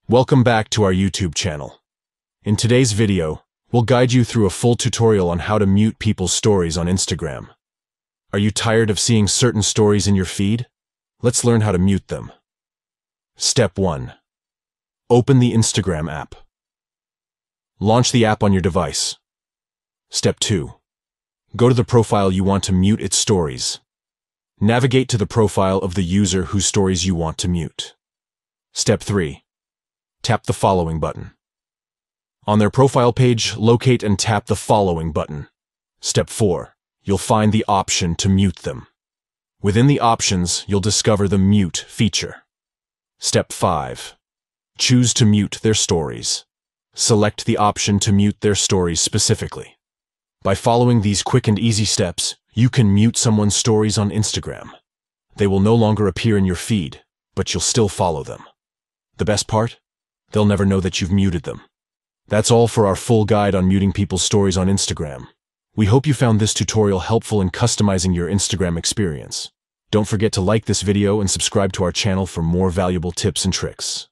Welcome back to our YouTube channel. In today's video, we'll guide you through a full tutorial on how to mute people's stories on Instagram. Are you tired of seeing certain stories in your feed? Let's learn how to mute them. Step 1. Open the Instagram app. Launch the app on your device. Step 2. Go to the profile you want to mute its stories. Navigate to the profile of the user whose stories you want to mute. Step 3. Tap the following button. On their profile page, locate and tap the following button. Step 4. You'll find the option to mute them. Within the options, you'll discover the mute feature. Step 5. Choose to mute their stories. Select the option to mute their stories specifically. By following these quick and easy steps, you can mute someone's stories on Instagram. They will no longer appear in your feed, but you'll still follow them. The best part? They'll never know that you've muted them. That's all for our full guide on muting people's stories on Instagram. We hope you found this tutorial helpful in customizing your Instagram experience. Don't forget to like this video and subscribe to our channel for more valuable tips and tricks.